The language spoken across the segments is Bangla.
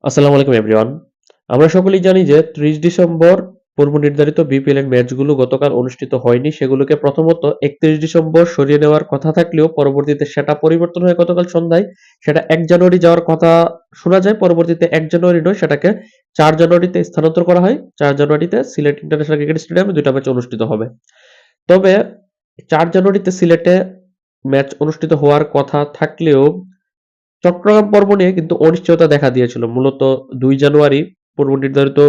আসসালামু আলাইকুম এভরিওয়ান। আমরা সকলেই জানি যে ৩০ ডিসেম্বর পূর্ব নির্ধারিত বিপিএল এর ম্যাচগুলো গতকাল অনুষ্ঠিত হয়নি। সেগুলোকে প্রথমত ৩১ ডিসেম্বর সরিয়ে নেওয়ার কথা থাকলেও পরবর্তীতে সেটা পরিবর্তন হয়ে গতকাল সন্ধ্যায় সেটা ১ জানুয়ারি যাওয়ার কথা শোনা যায়। পরবর্তীতে ১ জানুয়ারি নয় সেটাকে ৪ জানুয়ারিতে স্থানান্তর করা হয়। ৪ জানুয়ারিতে সিলেট ইন্টারন্যাশনাল ক্রিকেট স্টেডিয়ামে ২ টা ম্যাচ অনুষ্ঠিত হবে। তবে ৪ জানুয়ারিতে সিলেটে ম্যাচ অনুষ্ঠিত হওয়ার কথা থাকলেও চট্টগ্রাম পর্ব নিয়ে কিন্তু অনিশ্চয়তা দেখা দিয়েছিল। মূলত ২ জানুয়ারি পূর্ব নির্ধারিত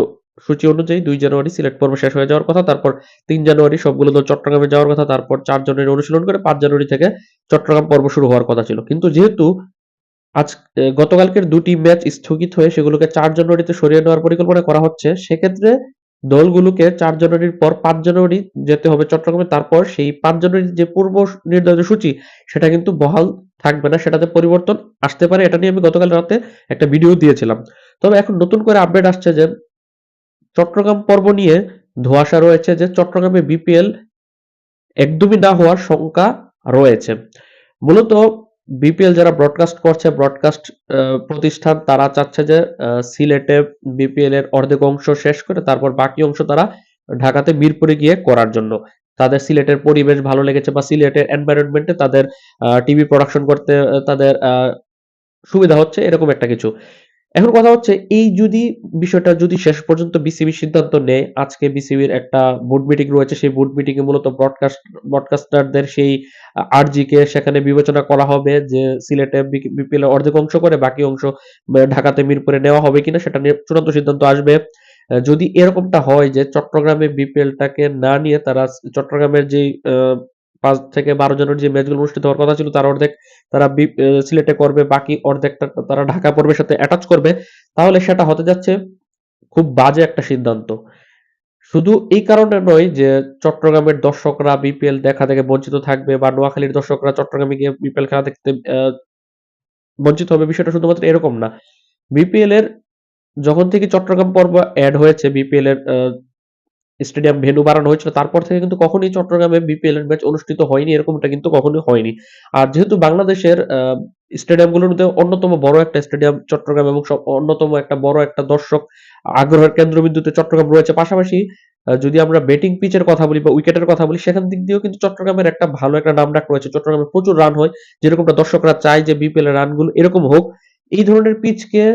সূচি অনুযায়ী ২ জানুয়ারি সিলেট পর্ব শেষ হয়ে যাওয়ার কথা। তারপর ৩ জানুয়ারি সবগুলো দল চট্টগ্রামে যাওয়ার কথা। তারপর ৪ জানুয়ারি অনুশীলন করে ৫ জানুয়ারি থেকে চট্টগ্রাম পর্ব শুরু হওয়ার কথা ছিল। কিন্তু যেহেতু গতকালকের ২ টি ম্যাচ স্থগিত হয়ে সেগুলোকে ৪ জানুয়ারিতে সরিয়ে নেওয়ার পরিকল্পনা করা হচ্ছে, সেক্ষেত্রে দলগুলোকে ৪ জানুয়ারির পর ৫ জানুয়ারি যেতে হবে চট্টগ্রামে। তারপর সেই ৫ জানুয়ারির যে পূর্ব নির্ধারিত সূচি সেটা কিন্তু বহাল থাকবে না। সেটাতে পরিবর্তন আসতে পারে। এটা নিয়ে আমি গতকাল রাতে একটা ভিডিও দিয়েছিলাম। তবে এখন নতুন করে আপডেট আসছে যে চট্টগ্রাম পর্ব নিয়ে ধোঁয়াশা রয়েছে যে চট্টগ্রামে বিপিএল একদমই না হওয়ার শঙ্কা রয়েছে। মূলত বিপিএল যারা ব্রডকাস্ট করছে, ব্রডকাস্ট প্রতিষ্ঠান তারা চাচ্ছে যে সিলেটে বিপিএল এর অর্ধেক অংশ শেষ করে তারপর বাকি অংশ তারা ঢাকাতে মিরপুরে গিয়ে করার জন্য। তাদের সিলেটের পরিবেশ ভালো লেগেছে বা সিলেটের এনভায়রনমেন্টে তাদের টিভি প্রোডাকশন করতে তাদের সুবিধা হচ্ছে এরকম একটা কিছু। এখন কথা হচ্ছে এই যদি বিষয়টা যদি শেষ পর্যন্ত বিসিবি সিদ্ধান্ত নেয়, আজকে বিসিবির একটা বোর্ড মিটিং রয়েছে। সেই বোর্ড মিটিং এ মূলত ব্রডকাস্টারদের সেই আর্জি কে সেখানে বিবেচনা করা হবে যে সিলেটে বিপিএল এর অর্ধেক অংশ করে বাকি অংশ ঢাকাতে মিরপুরে নেওয়া হবে কিনা সেটা নিয়ে চূড়ান্ত সিদ্ধান্ত আসবে। যদি এরকমটা হয় যে চট্টগ্রামে বিপিএলটাকে না নিয়ে তারা চট্টগ্রামের যেই ৫ থেকে ১২ জানুয়ারি যে ম্যাচগুলো অনুষ্ঠিত হওয়ার কথা ছিল তার অর্ধেক তারা সিলেটে করবে, বাকি অর্ধেকটা তারা ঢাকা পর্বের সাথে অ্যাটাচ করবে, তাহলে সেটা হতে যাচ্ছে খুব বাজে একটা সিদ্ধান্ত। শুধু এই কারণে নয় যে চট্টগ্রামের দর্শকরা বিপিএল দেখা থেকে বঞ্চিত থাকবে বা নোয়াখালীর দর্শকরা চট্টগ্রামে গিয়ে বিপিএল খেলা দেখতে বঞ্চিত হবে, বিষয়টা শুধুমাত্র এরকম না। বিপিএল এর যখন থেকে চট্টগ্রাম পর্ব এড হয়েছে, বিপিএল এর স্টেডিয়াম ভেন্যু বাড়ানো হয়েছিল তারপর থেকে কিন্তু কখনোই চট্টগ্রামে বিপিএল এর ম্যাচ অনুষ্ঠিত হয়নি, এরকমটা কিন্তু কখনোই হয়নি। আর যেহেতু বাংলাদেশের স্টেডিয়ামগুলোর মধ্যে অন্যতম বড় একটা স্টেডিয়াম চট্টগ্রাম এবং অন্যতম একটা বড় একটা দর্শক আগ্রহের কেন্দ্রবিন্দুতে চট্টগ্রাম রয়েছে। পাশাপাশি যদি আমরা ব্যাটিং পিচের কথা বলি বা উইকেটের কথা বলি সেখান দিক দিয়েও কিন্তু চট্টগ্রামের একটা ভালো একটা নামডাক রয়েছে। চট্টগ্রামে প্রচুর রান হয়, যেরকমটা দর্শকরা চায় যে বিপিএল এর রানগুলো এরকম হোক। এই ধরনের পিচকে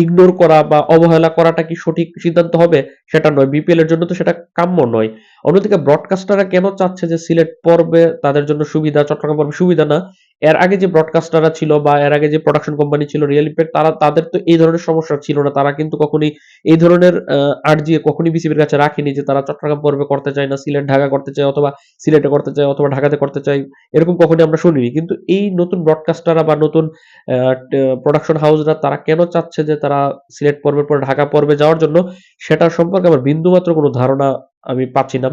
ইগনোর করা বা অবহেলা করাটা কি সঠিক সিদ্ধান্ত হবে? সেটা নয়। বিপিএল এর জন্য তো সেটা কাম্য নয়। অন্যদিকে ব্রডকাস্টাররা কেন চাচ্ছে যে সিলেট পর্বে তাদের জন্য সুবিধা, চট্টগ্রাম পর্বে সুবিধা না? এর আগে যে ব্রডকাস্টাররা ছিল বা এর আগে যে প্রোডাকশন কোম্পানি ছিল রিয়েল ইমপ্যাক্ট, তাদের তো এই ধরনের সমস্যা ছিল না। তারা কিন্তু কখনোই এই ধরনের আর্জি কখনোই বিসিবির কাছে রাখেনি যে তারা চট্টগ্রাম পর্বে করতে চায় না, সিলেট ঢাকা করতে চায় অথবা সিলেটে করতে চায় অথবা ঢাকাতে করতে চায়। এরকম কখনোই আমরা শুনিনি। কিন্তু এই নতুন ব্রডকাস্টাররা বা নতুন প্রোডাকশন হাউসরা তারা কেন চাচ্ছে যে তারা সিলেট পর্বের পর ঢাকা পর্বে যাওয়ার জন্য, সেটা সম্পর্কে আমার বিন্দুমাত্র কোনো ধারণা আমি পাচ্ছি না।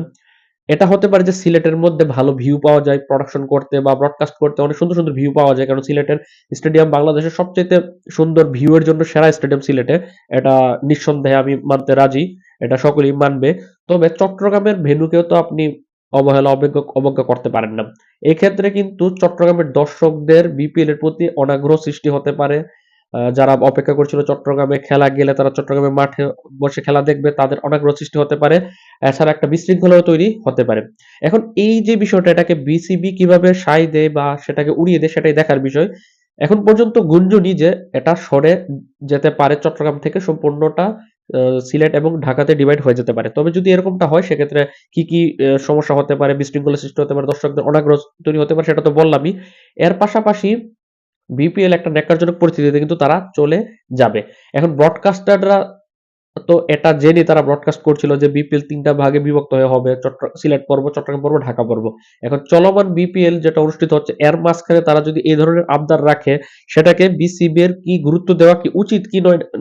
এটা হতে পারে যে সিলেটের মধ্যে ভালো ভিউ পাওয়া যায় প্রোডাকশন করতে বা ব্রডকাস্ট করতে, অনেক সুন্দর সুন্দর ভিউ পাওয়া যায়। কারণ সিলেটের স্টেডিয়াম বাংলাদেশের সবচাইতে সুন্দর ভিউ এর জন্য সেরা স্টেডিয়াম সিলেটে। এটা নিঃসন্দেহে আমি মানতে রাজি। এটা সকলেই মানবে। তবে চট্টগ্রামের ভেন্যুকেও তো আপনি অবহেলা অবজ্ঞা করতে পারেন না। এক্ষেত্রে কিন্তু চট্টগ্রামের দর্শকদের বিপিএল এর প্রতি অনাগ্রহ সৃষ্টি হতে পারে। যারা অপেক্ষা করছিল চট্টগ্রামে খেলা গেলে তারা চট্টগ্রামের মাঠে বসে খেলা দেখবে, তাদের অনাগ্রহ সৃষ্টি হতে পারে। এছাড়া একটা বিশৃঙ্খলাও তৈরি হতে পারে। এখন এই যে বিষয়টা, এটাকে বিসিবি কিভাবে সায় দেয় বা সেটাকে উড়িয়ে দেয় সেটাই দেখার বিষয়। এখন পর্যন্ত গুঞ্জনই যে এটা সরে যেতে পারে চট্টগ্রাম থেকে সম্পূর্ণটা সিলেট এবং ঢাকাতে ডিভাইড হয়ে যেতে পারে। তবে যদি এরকমটা হয় সেক্ষেত্রে কি সমস্যা হতে পারে, বিশৃঙ্খলা সৃষ্টি হতে পারে, দর্শকদের অনাগ্রহ তৈরি হতে পারে সেটা তো বললামই। এর পাশাপাশি বিপিএল একটা ন্যক্কারজনক পরিস্থিতিতে কিন্তু তারা চলে যাবে। এখন ব্রডকাস্টাররা তো এটা জেনে তারা ব্রডকাস্ট করছিল যে বিপিএল ৩ টা ভাগে বিভক্ত হয়ে হবে। সিলেট পর্ব, চট্টগ্রাম পর্ব, ঢাকা পর্ব। এখন চলমান বিপিএল যেটা অনুষ্ঠিত হচ্ছে এর মাঝখানে তারা যদি এই ধরনের আবদার রাখে, সেটাকে বিসিবি এর কি গুরুত্ব দেওয়া কি উচিত কি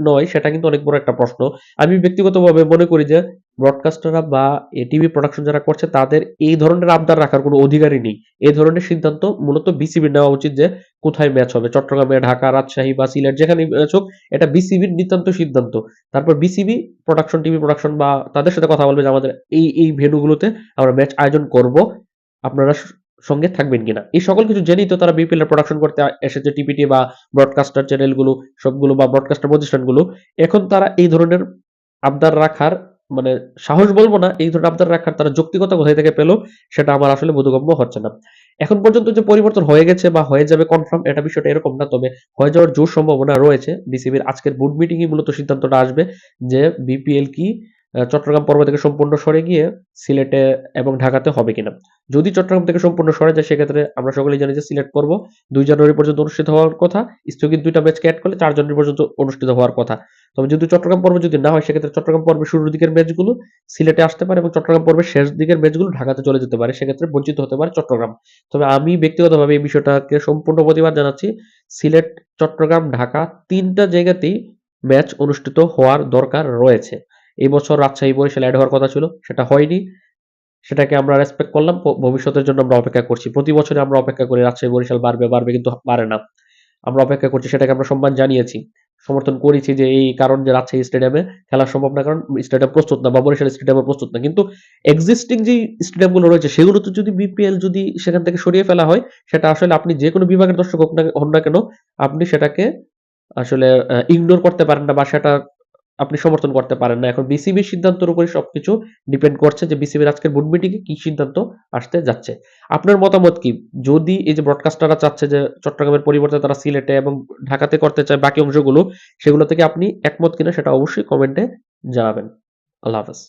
নয় সেটা কিন্তু অনেক বড় একটা প্রশ্ন। আমি ব্যক্তিগতভাবে মনে করি যে ব্রডকাস্টাররা বা টিভি প্রোডাকশন যারা করছে তাদের এই ধরনের আবদার রাখার কোনো অধিকারই নেই। এই ধরনের সিদ্ধান্ত মূলত বিসিবির নেওয়া উচিত যে কোথায় ম্যাচ হবে। চট্টগ্রামে, ঢাকা, রাজশাহী বা সিলেট যেখানেই ম্যাচ হোক, এটা বিসিবির নিতান্ত সিদ্ধান্ত। তারপর বিসিবি প্রোডাকশন, টিভি প্রোডাকশন বা তাদের সাথে কথা বলবে যে আমাদের এই ভেন্যুগুলোতে আমরা ম্যাচ আয়োজন করব। আপনারা সঙ্গে থাকবেন কিনা। এই সকল কিছু জেনেই তো তারা বিপিএল এর প্রোডাকশন করতে এসেছে টিভিটি বা ব্রডকাস্টার চ্যানেলগুলো সবগুলো বা ব্রডকাস্টার প্রতিষ্ঠানগুলো। এখন তারা এই ধরনের আবদার রাখার মানে সাহস বলবো না, এই ধরনের আবদার রাখার তারা যৌক্তিকতা কোথায় থেকে পেল সেটা আমার আসলে বোধগম্য হচ্ছে না। এখন পর্যন্ত যে পরিবর্তন হয়ে গেছে বা হয়ে যাবে কনফার্ম এটা বিষয়টা এরকম না, তবে হয়ে যাওয়ার জোর সম্ভাবনা রয়েছে। বিসিবির আজকের বোর্ড মিটিংয়ে মূলত সিদ্ধান্তটা আসবে যে বিপিএল কি চট্টগ্রাম পর্ব থেকে সম্পূর্ণ সরে গিয়ে সিলেটে এবং ঢাকাতে হবে কিনা। যদি চট্টগ্রাম থেকে সম্পূর্ণ সরে যায় সেক্ষেত্রে আমরা সকলেই জানি যে সিলেট পর্ব 2 জানুয়ারি পর্যন্ত অনুষ্ঠিত হওয়ার কথা, স্থগিত 2টা ম্যাচকে অ্যাড করলে 4 জানুয়ারি পর্যন্ত অনুষ্ঠিত হওয়ার কথা। তবে যদি চট্টগ্রাম পর্ব যদি না হয় সেক্ষেত্রে চট্টগ্রাম পর্বের শুরুর দিকের ম্যাচগুলো সিলেটে আসতে পারে এবং চট্টগ্রাম পর্বের শেষ দিকের ম্যাচগুলো ঢাকাতে চলে যেতে পারে, সেক্ষেত্রে বঞ্চিত হতে পারে চট্টগ্রাম। তবে আমি ব্যক্তিগতভাবে এই বিষয়টাকে সম্পূর্ণ প্রতিবাদ জানাচ্ছি। সিলেট, চট্টগ্রাম, ঢাকা 3টা জায়গাতেই ম্যাচ অনুষ্ঠিত হওয়ার দরকার রয়েছে। এই বছর রাজশাহী বরিশাল অ্যাড হওয়ার কথা ছিল, সেটা হয়নি। সেটাকে আমরা রেসপেক্ট করলাম। ভবিষ্যতের জন্য আমরা অপেক্ষা করছি। প্রতি বছরে আমরা অপেক্ষা করি রাজশাহী বরিশাল বাড়বে কিন্তু বাড়ে না। আমরা অপেক্ষা করছি, সেটাকে আমরা সম্মান জানিয়েছি। সমর্থন করেছি যে এই কারণ যে রাজশাহী স্টেডিয়ামে খেলা সম্ভব না, কারণ স্টেডিয়াম প্রস্তুত না বা বরিশাল স্টেডিয়ামে প্রস্তুত না। কিন্তু এক্সিস্টিং যে স্টেডিয়ামগুলো রয়েছে সেগুলোতে যদি বিপিএল যদি সেখান থেকে সরিয়ে ফেলা হয়, সেটা আসলে আপনি যে কোনো বিভাগের দর্শক হন না কেন, আপনি সেটাকে আসলে ইগনোর করতে পারেন না বা সেটা আপনি সমর্থন করতে পারেন না। এখন বিসিবির সিদ্ধান্তের উপরে সবকিছু ডিপেন্ড করছে যে বিসিবির আজকের বোর্ড মিটিংয়ে কি সিদ্ধান্ত আসতে যাচ্ছে। আপনার মতামত কি? যদি এই যে ব্রডকাস্টাররা চাচ্ছে যে চট্টগ্রামের পরিবর্তে তারা সিলেটে এবং ঢাকাতে করতে চায় বাকি অংশগুলো, সেগুলো থেকে আপনি একমত কিনা সেটা অবশ্যই কমেন্টে জানাবেন। আল্লাহ হাফেজ।